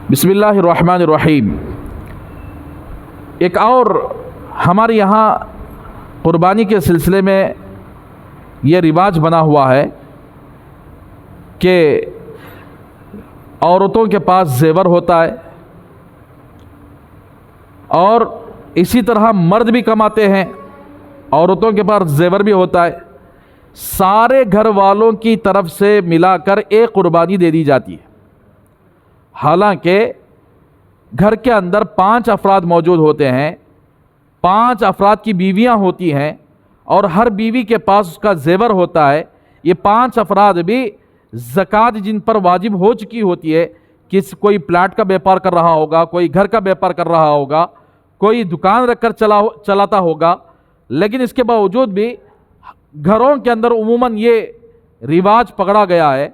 بسم اللہ الرحمن الرحیم۔ ایک اور ہمارے یہاں قربانی کے سلسلے میں یہ رواج بنا ہوا ہے کہ عورتوں کے پاس زیور ہوتا ہے اور اسی طرح مرد بھی کماتے ہیں، عورتوں کے پاس زیور بھی ہوتا ہے، سارے گھر والوں کی طرف سے ملا کر ایک قربانی دے دی جاتی ہے۔ حالانکہ گھر کے اندر 5 افراد موجود ہوتے ہیں، 5 افراد کی بیویاں ہوتی ہیں اور ہر بیوی کے پاس اس کا زیور ہوتا ہے۔ یہ 5 افراد بھی زکوٰۃ جن پر واجب ہو چکی ہوتی ہے، کوئی پلاٹ کا بیپار کر رہا ہوگا، کوئی گھر کا بیپار کر رہا ہوگا، کوئی دکان رکھ کر چلاتا ہوگا، لیکن اس کے باوجود بھی گھروں کے اندر عموماً یہ رواج پکڑا گیا ہے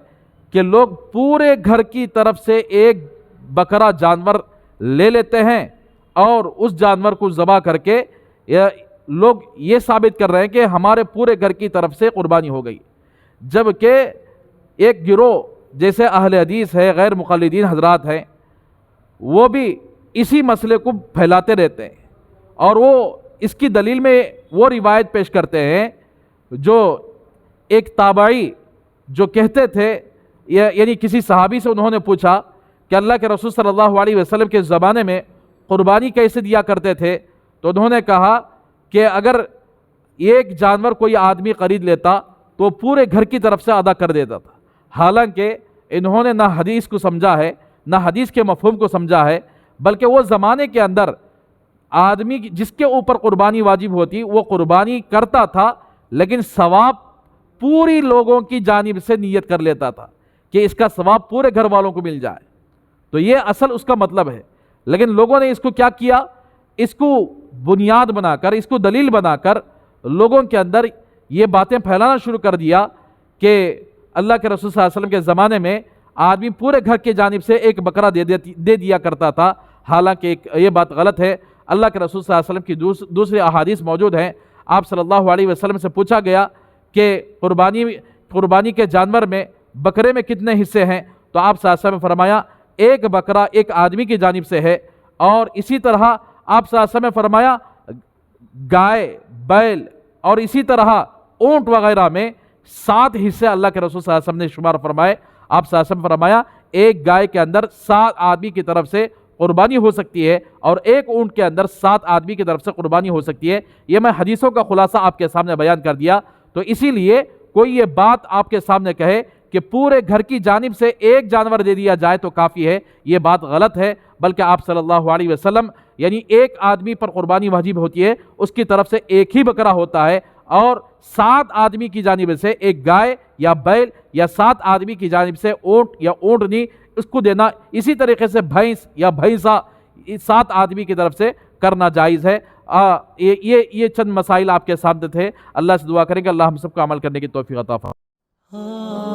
کہ لوگ پورے گھر کی طرف سے ایک بکرا جانور لے لیتے ہیں اور اس جانور کو ذبح کر کے لوگ یہ ثابت کر رہے ہیں کہ ہمارے پورے گھر کی طرف سے قربانی ہو گئی، جبکہ ایک گروہ جیسے اہل حدیث ہے، غیر مقلدین حضرات ہیں، وہ بھی اسی مسئلے کو پھیلاتے رہتے ہیں اور وہ اس کی دلیل میں وہ روایت پیش کرتے ہیں جو ایک تابعی جو کہتے تھے، یعنی کسی صحابی سے انہوں نے پوچھا کہ اللہ کے رسول صلی اللہ علیہ وسلم کے زمانے میں قربانی کیسے دیا کرتے تھے، تو انہوں نے کہا کہ اگر ایک جانور کوئی آدمی خرید لیتا تو پورے گھر کی طرف سے ادا کر دیتا تھا۔ حالانکہ انہوں نے نہ حدیث کو سمجھا ہے، نہ حدیث کے مفہوم کو سمجھا ہے، بلکہ وہ زمانے کے اندر آدمی جس کے اوپر قربانی واجب ہوتی وہ قربانی کرتا تھا، لیکن ثواب پوری لوگوں کی جانب سے نیت کر لیتا تھا کہ اس کا ثواب پورے گھر والوں کو مل جائے۔ تو یہ اصل اس کا مطلب ہے، لیکن لوگوں نے اس کو کیا کیا، اس کو بنیاد بنا کر، اس کو دلیل بنا کر لوگوں کے اندر یہ باتیں پھیلانا شروع کر دیا کہ اللہ کے رسول صلی اللہ علیہ وسلم کے زمانے میں آدمی پورے گھر کی جانب سے ایک بکرا دے دیا کرتا تھا۔ حالانکہ یہ بات غلط ہے۔ اللہ کے رسول صلی اللہ علیہ وسلم کی دوسری احادیث موجود ہیں۔ آپ صلی اللہ علیہ وسلم سے پوچھا گیا کہ قربانی کے جانور میں بکرے میں کتنے حصے ہیں، تو آپ صلی اللہ علیہ وسلم نے فرمایا ایک بکرا ایک آدمی کی جانب سے ہے، اور اسی طرح آپ صلی اللہ علیہ وسلم نے فرمایا گائے، بیل اور اسی طرح اونٹ وغیرہ میں 7 حصے اللہ کے رسول صلی اللہ علیہ وسلم نے شمار فرمائے۔ آپ صلی اللہ علیہ وسلم نے فرمایا ایک گائے کے اندر 7 آدمی کی طرف سے قربانی ہو سکتی ہے اور ایک اونٹ کے اندر 7 آدمی کی طرف سے قربانی ہو سکتی ہے۔ یہ میں حدیثوں کا خلاصہ آپ کے سامنے بیان کر دیا۔ تو اسی لیے کوئی یہ بات آپ کے سامنے کہے کہ پورے گھر کی جانب سے ایک جانور دے دیا جائے تو کافی ہے، یہ بات غلط ہے، بلکہ آپ صلی اللہ علیہ وسلم یعنی ایک آدمی پر قربانی واجب ہوتی ہے، اس کی طرف سے ایک ہی بکرا ہوتا ہے، اور 7 آدمی کی جانب سے ایک گائے یا بیل یا 7 آدمی کی جانب سے اونٹ یا اونٹنی اس کو دینا، اسی طریقے سے بھینس یا بھینسا 7 آدمی کی طرف سے کرنا جائز ہے۔ یہ چند مسائل آپ کے سامنے تھے۔ اللہ سے دعا کریں کہ اللہ ہم سب کو عمل کرنے کی توفیق عطا فرمائے۔